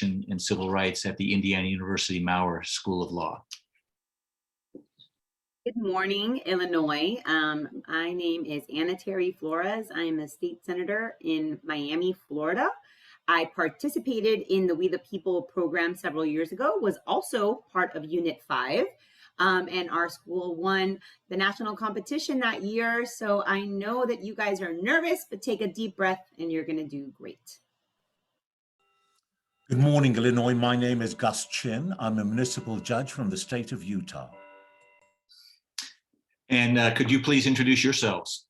and Civil Rights at the Indiana University Maurer School of Law. Good morning, Illinois. My name is Anna Terry Flores. I am a state senator in Miami, Florida. I participated in the We the People program several years ago, was also part of Unit 5, and our school won the national competition that year. So I know that you guys are nervous, but take a deep breath and you're going to do great. Good morning, Illinois. My name is Gus Chin. I'm a municipal judge from the state of Utah. And could you please introduce yourselves?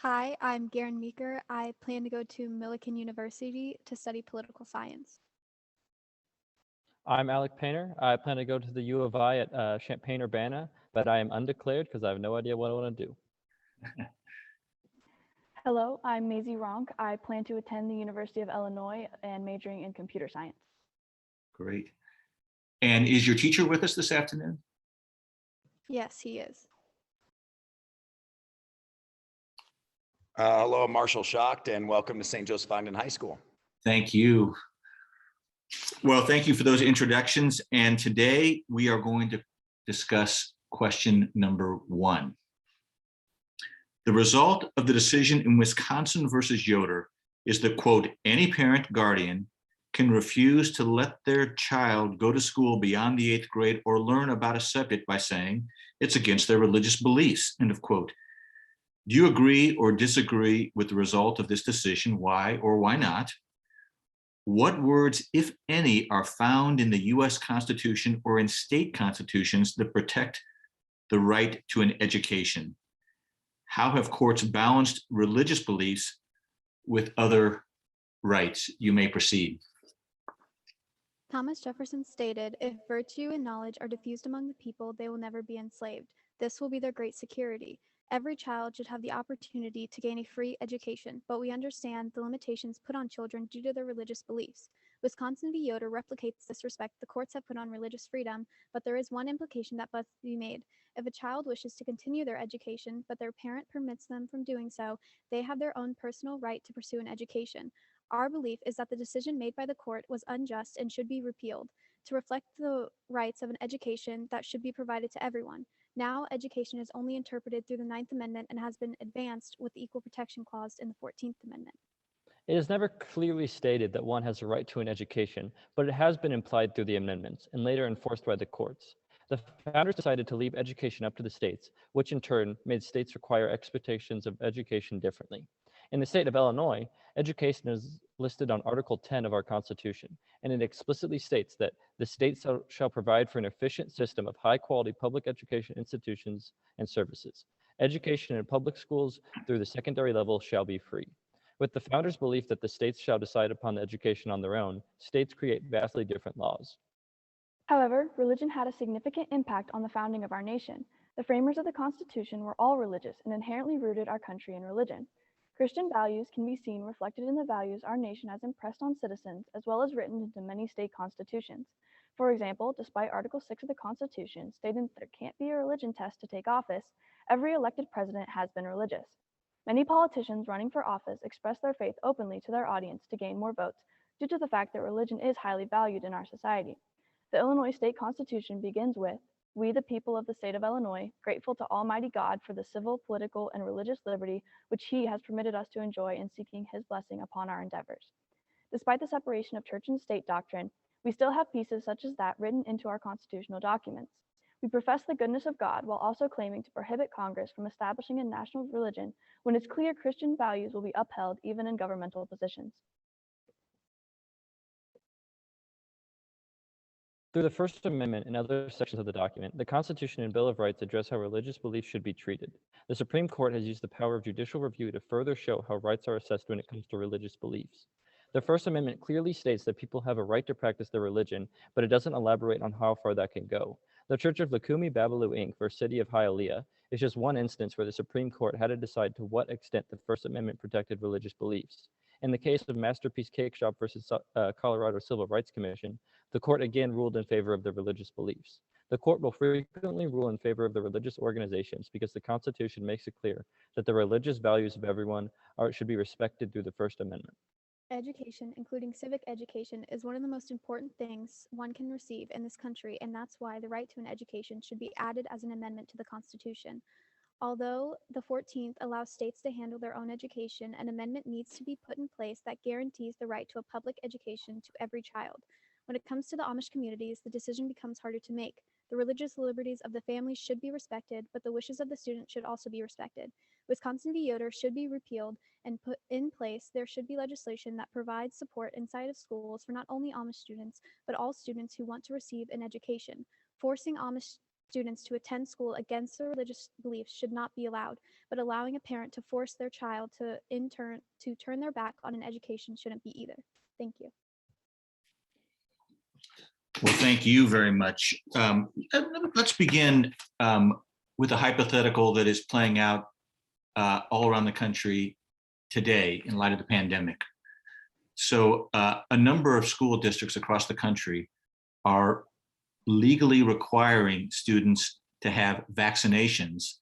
Hi, I'm Garen Meeker. I plan to go to Millikan University to study political science. I'm Alec Painter. I plan to go to the U of I at Champaign-Urbana, but I am undeclared because I have no idea what I want to do. Hello, I'm Maisie Ronk. I plan to attend the University of Illinois and majoring in computer science. Great. And is your teacher with us this afternoon? Yes, he is. Hello, I'm Marshall Schacht, and welcome to St Joseph-Ogden High School. Thank you. Well, thank you for those introductions. And today we are going to discuss question number 1. The result of the decision in Wisconsin versus Yoder is that, quote, any parent guardian can refuse to let their child go to school beyond the 8th grade or learn about a subject by saying it's against their religious beliefs, end of quote. Do you agree or disagree with the result of this decision? Why or why not? What words, if any, are found in the US Constitution or in state constitutions that protect the right to an education? How have courts balanced religious beliefs with other rights? You may proceed. Thomas Jefferson stated, if virtue and knowledge are diffused among the people, they will never be enslaved. This will be their great security. Every child should have the opportunity to gain a free education, but we understand the limitations put on children due to their religious beliefs. Wisconsin v. Yoder replicates this respect the courts have put on religious freedom, but there is one implication that must be made. If a child wishes to continue their education, but their parent permits them from doing so, they have their own personal right to pursue an education. Our belief is that the decision made by the court was unjust and should be repealed, to reflect the rights of an education that should be provided to everyone. Now, education is only interpreted through the 9th Amendment and has been advanced with the Equal Protection Clause in the 14th Amendment. It is never clearly stated that one has a right to an education, but it has been implied through the amendments and later enforced by the courts. The founders decided to leave education up to the states, which in turn made states require expectations of education differently. In the state of Illinois, education is listed on Article 10 of our Constitution, and it explicitly states that the state shall provide for an efficient system of high-quality public education institutions and services. Education in public schools through the secondary level shall be free. With the founders' belief that the states shall decide upon the education on their own, states create vastly different laws. However, religion had a significant impact on the founding of our nation. The framers of the Constitution were all religious and inherently rooted our country in religion. Christian values can be seen reflected in the values our nation has impressed on citizens, as well as written into many state constitutions. For example, despite Article 6 of the Constitution stating that there can't be a religion test to take office, every elected president has been religious. Many politicians running for office express their faith openly to their audience to gain more votes due to the fact that religion is highly valued in our society. The Illinois State Constitution begins with, "We, the people of the state of Illinois, grateful to Almighty God for the civil, political, and religious liberty which He has permitted us to enjoy in seeking His blessing upon our endeavors." Despite the separation of church and state doctrine, we still have pieces such as that written into our constitutional documents. We profess the goodness of God while also claiming to prohibit Congress from establishing a national religion when it's clear Christian values will be upheld even in governmental positions. Through the First Amendment and other sections of the document, the Constitution and Bill of Rights address how religious beliefs should be treated. The Supreme Court has used the power of judicial review to further show how rights are assessed when it comes to religious beliefs. The First Amendment clearly states that people have a right to practice their religion, but it doesn't elaborate on how far that can go. The Church of Lukumi Babalu Inc. versus City of Hialeah is just one instance where the Supreme Court had to decide to what extent the First Amendment protected religious beliefs. In the case of Masterpiece Cake Shop versus Colorado Civil Rights Commission, the court again ruled in favor of the religious beliefs. The court will frequently rule in favor of the religious organizations because the Constitution makes it clear that the religious values of everyone should be respected through the First Amendment. Education, including civic education, is one of the most important things one can receive in this country, and that's why the right to an education should be added as an amendment to the Constitution. Although the 14th allows states to handle their own education, an amendment needs to be put in place that guarantees the right to a public education to every child. When it comes to the Amish communities, the decision becomes harder to make. The religious liberties of the families should be respected, but the wishes of the student should also be respected. Wisconsin v. Yoder should be repealed and put in place. There should be legislation that provides support inside of schools for not only Amish students, but all students who want to receive an education. Forcing Amish students to attend school against their religious beliefs should not be allowed, but allowing a parent to force their child to turn their back on an education shouldn't be either. Thank you. Well, thank you very much. Let's begin with a hypothetical that is playing out all around the country today in light of the pandemic. So a number of school districts across the country are legally requiring students to have vaccinations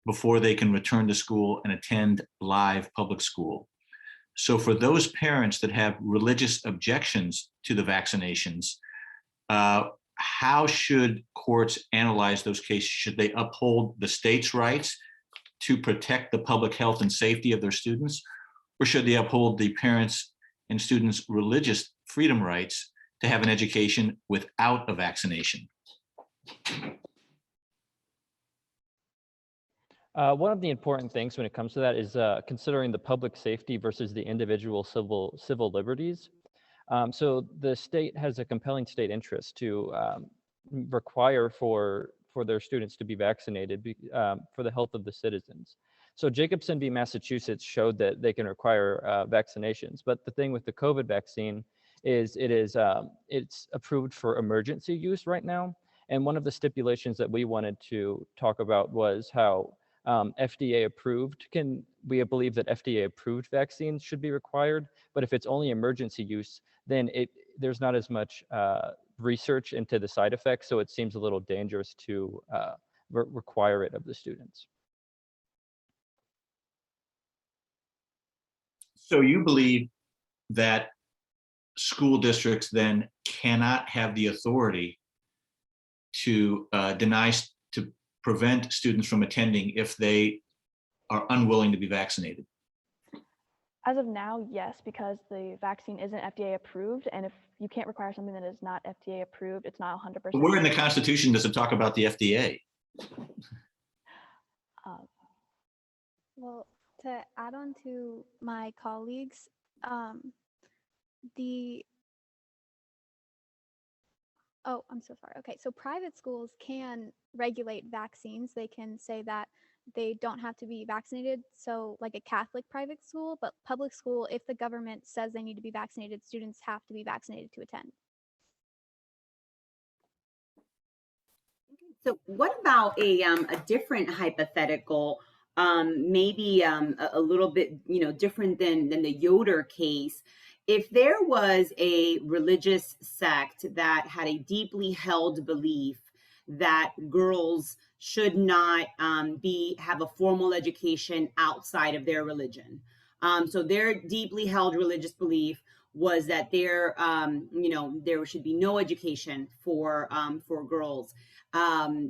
before they can return to school and attend live public school. So for those parents that have religious objections to the vaccinations, how should courts analyze those cases? Should they uphold the state's rights to protect the public health and safety of their students? Or should they uphold the parents' and students' religious freedom rights to have an education without a vaccination? One of the important things when it comes to that is considering the public safety versus the individual civil liberties. So the state has a compelling state interest to require for their students to be vaccinated for the health of the citizens. So Jacobson v. Massachusetts showed that they can require vaccinations, but the thing with the COVID vaccine is it's approved for emergency use right now. And one of the stipulations that we wanted to talk about was how FDA approved, we believe that FDA approved vaccines should be required, but if it's only emergency use, then there's not as much research into the side effects, so it seems a little dangerous to require it of the students. So you believe that school districts then cannot have the authority to to prevent students from attending if they are unwilling to be vaccinated? As of now, yes, because the vaccine isn't FDA approved, and if you can't require something that is not FDA approved, it's not 100%. But where in the Constitution does it talk about the FDA? Well, to add on to my colleagues, I'm so sorry. Okay, so private schools can regulate vaccines. They can say that they don't have to be vaccinated, so like a Catholic private school, but public school, if the government says they need to be vaccinated, students have to be vaccinated to attend. So what about a different hypothetical, maybe a little bit, different than the Yoder case? If there was a religious sect that had a deeply held belief that girls should not have a formal education outside of their religion, so their deeply held religious belief was that there should be no education for girls.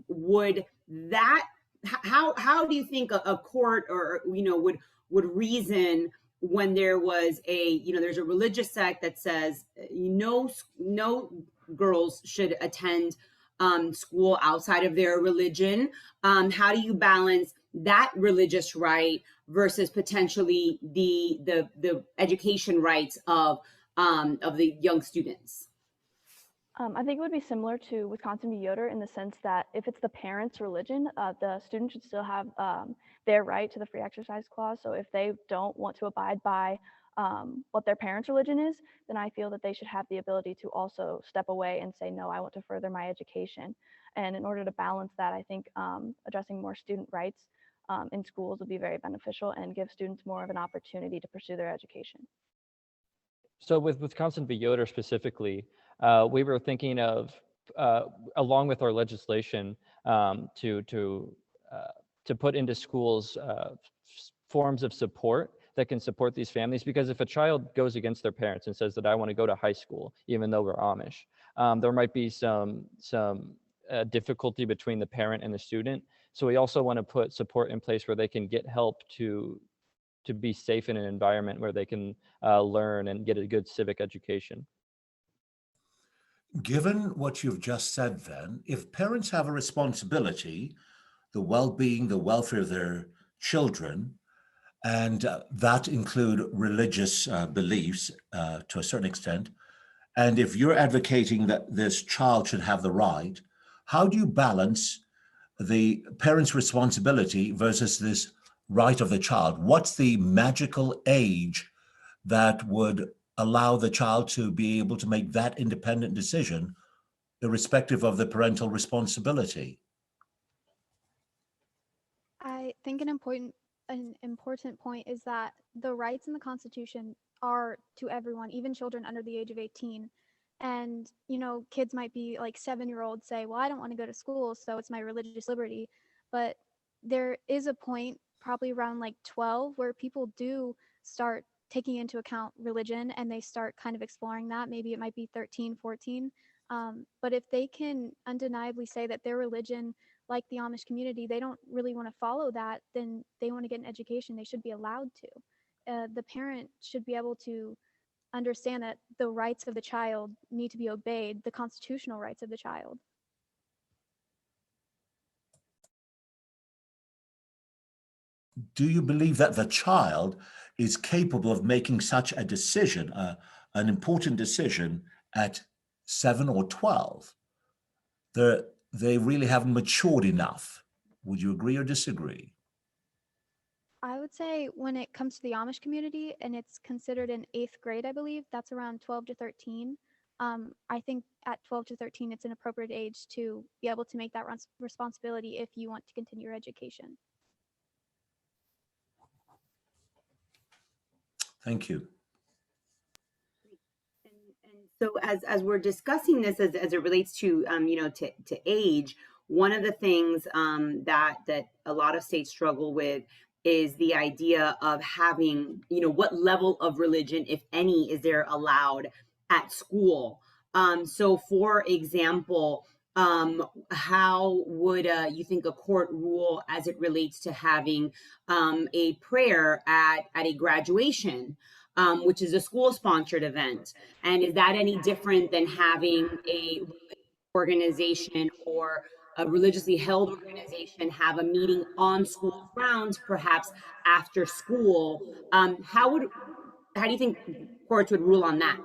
Would that, how do you think a court or would reason when there was there's a religious sect that says no girls should attend school outside of their religion? How do you balance that religious right versus potentially the education rights of the young students? I think it would be similar to Wisconsin v. Yoder in the sense that if it's the parent's religion, the student should still have their right to the free exercise clause. So if they don't want to abide by what their parent's religion is, then I feel that they should have the ability to also step away and say, no, I want to further my education. And in order to balance that, I think addressing more student rights in schools would be very beneficial and give students more of an opportunity to pursue their education. So with Wisconsin v. Yoder specifically, we were thinking of, along with our legislation, to put into schools forms of support that can support these families. Because if a child goes against their parents and says that I want to go to high school, even though we're Amish, there might be some difficulty between the parent and the student. So we also want to put support in place where they can get help to be safe in an environment where they can learn and get a good civic education. Given what you've just said, then, if parents have a responsibility, the well-being, the welfare of their children, and that include religious beliefs to a certain extent, and if you're advocating that this child should have the right, how do you balance the parent's responsibility versus this right of the child? What's the magical age that would allow the child to be able to make that independent decision, irrespective of the parental responsibility? I think an important point is that the rights in the Constitution are to everyone, even children under the age of 18. And, kids might be like 7-year-olds say, well, I don't want to go to school, so it's my religious liberty. But there is a point, probably around like 12, where people do start taking into account religion and they start kind of exploring that. Maybe it might be 13, 14. But if they can undeniably say that their religion, like the Amish community, they don't really want to follow that, then they want to get an education, they should be allowed to. The parent should be able to understand that the rights of the child need to be obeyed, the constitutional rights of the child. Do you believe that the child is capable of making such a decision, an important decision at 7 or 12? They really haven't matured enough. Would you agree or disagree? I would say when it comes to the Amish community and it's considered in 8th grade, I believe, that's around 12 to 13. I think at 12 to 13, it's an appropriate age to be able to make that responsibility if you want to continue your education. Thank you. And so as we're discussing this as it relates to to age, one of the things that a lot of states struggle with is the idea of having, what level of religion, if any, is there allowed at school. So for example, how would you think a court rule as it relates to having a prayer at a graduation, which is a school-sponsored event? And is that any different than having a organization or a religiously held organization have a meeting on school grounds, perhaps after school? How do you think courts would rule on that?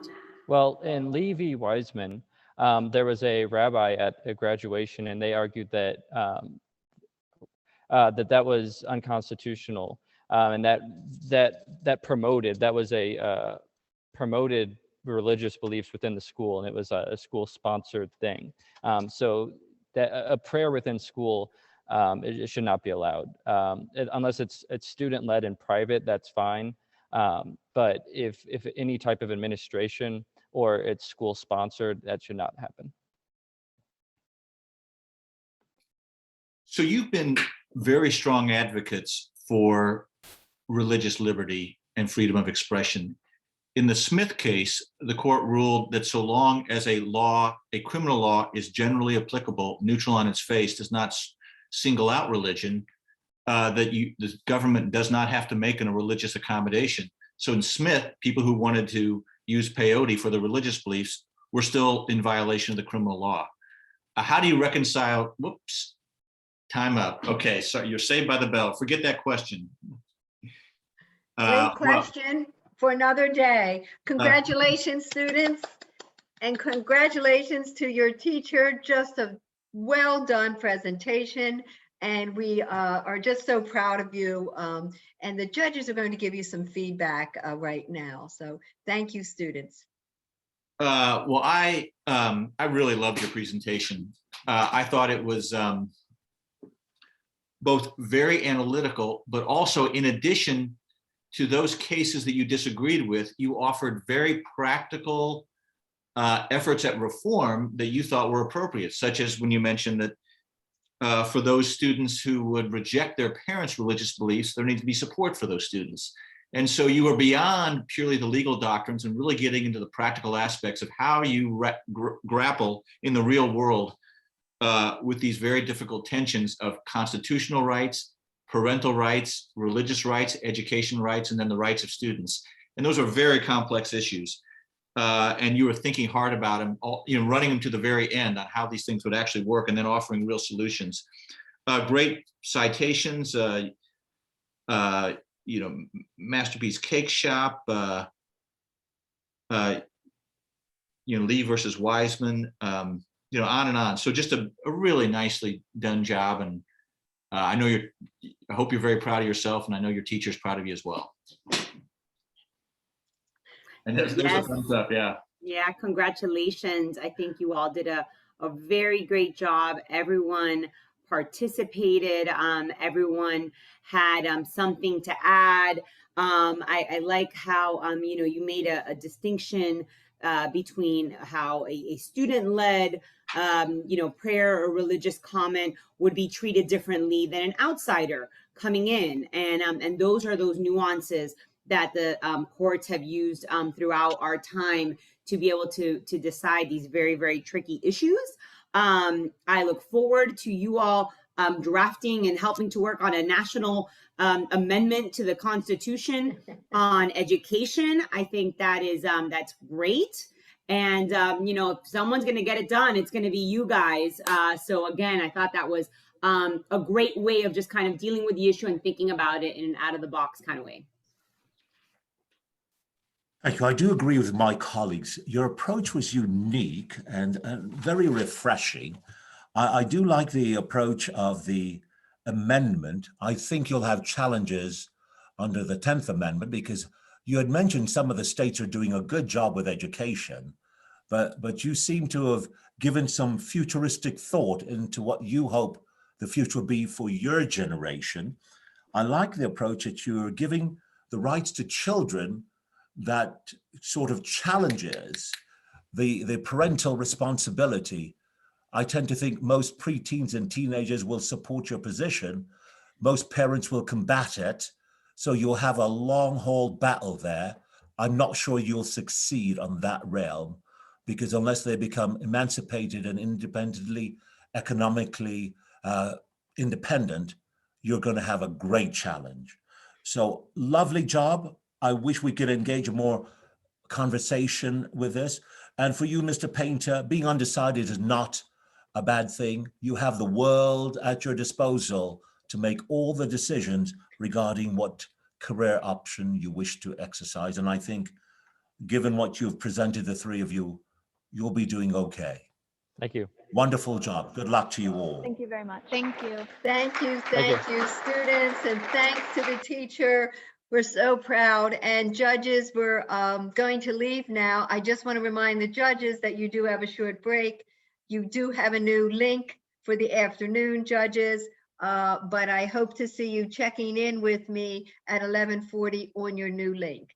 Well, in Lee v. Wiseman, there was a rabbi at a graduation, and they argued that that was unconstitutional, and that promoted religious beliefs within the school, and it was a school-sponsored thing. So that a prayer within school, it should not be allowed unless it's student-led and private. That's fine. But if any type of administration or it's school-sponsored, that should not happen. So you've been very strong advocates for religious liberty and freedom of expression. In the Smith case, the court ruled that so long as a criminal law is generally applicable, neutral on its face, does not single out religion, that the government does not have to make a religious accommodation. So in Smith, people who wanted to use peyote for their religious beliefs were still in violation of the criminal law. How do you reconcile, whoops, time up. Okay, so you're saved by the bell. Forget that question. Great question for another day. Congratulations, students, and congratulations to your teacher. Just a well done presentation. And we are just so proud of you. And the judges are going to give you some feedback right now. So thank you, students. Well, I really loved your presentation. I thought it was both very analytical, but also in addition to those cases that you disagreed with, you offered very practical efforts at reform that you thought were appropriate, such as when you mentioned that for those students who would reject their parents' religious beliefs, there needs to be support for those students. And so you were beyond purely the legal doctrines and really getting into the practical aspects of how you grapple in the real world with these very difficult tensions of constitutional rights, parental rights, religious rights, education rights, and then the rights of students. And those are very complex issues. And you were thinking hard about them, running them to the very end on how these things would actually work, and then offering real solutions. Great citations, Masterpiece Cake Shop, Lee versus Wiseman, on and on. So just a really nicely done job. And I hope you're very proud of yourself, and I know your teacher's proud of you as well. And there's a thumbs up, yeah. Yeah, congratulations. I think you all did a very great job. Everyone participated. Everyone had something to add. I like how, you made a distinction between how a student-led, prayer or religious comment would be treated differently than an outsider coming in. And those are those nuances that the courts have used throughout our time to be able to decide these very, very tricky issues. I look forward to you all drafting and helping to work on a national amendment to the Constitution on education. I think that is that's great. And if someone's going to get it done, it's going to be you guys. So again, I thought that was a great way of just kind of dealing with the issue and thinking about it in an out of the box kind of way. Thank you. I do agree with my colleagues. Your approach was unique and very refreshing. I do like the approach of the amendment. I think you'll have challenges under the 10th Amendment, because you had mentioned some of the states are doing a good job with education, but you seem to have given some futuristic thought into what you hope the future will be for your generation. I like the approach that you're giving the rights to children that sort of challenges the parental responsibility. I tend to think most preteens and teenagers will support your position. Most parents will combat it. So you'll have a long haul battle there. I'm not sure you'll succeed on that realm, because unless they become emancipated and independently, economically independent, you're going to have a great challenge. So lovely job. I wish we could engage in more conversation with this. And for you, Mr. Painter, being undecided is not a bad thing. You have the world at your disposal to make all the decisions regarding what career option you wish to exercise. And I think, given what you've presented, the three of you, you'll be doing okay. Thank you. Wonderful job. Good luck to you all. Thank you very much. Thank you. Thank you, students, and thanks to the teacher. We're so proud. And judges, we're going to leave now. I just want to remind the judges that you do have a short break. You do have a new link for the afternoon, judges, but I hope to see you checking in with me at 11:40 on your new link.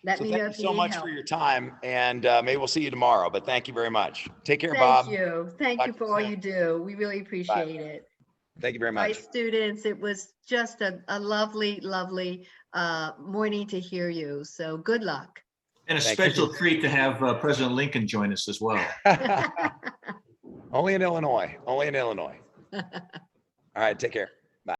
Let me know Thank if you you so need much help. for your time, and maybe we'll see you tomorrow, but thank you very much. Take care, Thank Bob. you. Thank Talk you to for you all soon. you do. We really appreciate it. Thank you very Bye, much. students. It was just a lovely, lovely morning to hear you. So good luck. And a Thank special you. treat to have President Lincoln join us as well. Only in Illinois. Only in Illinois. All right, take care.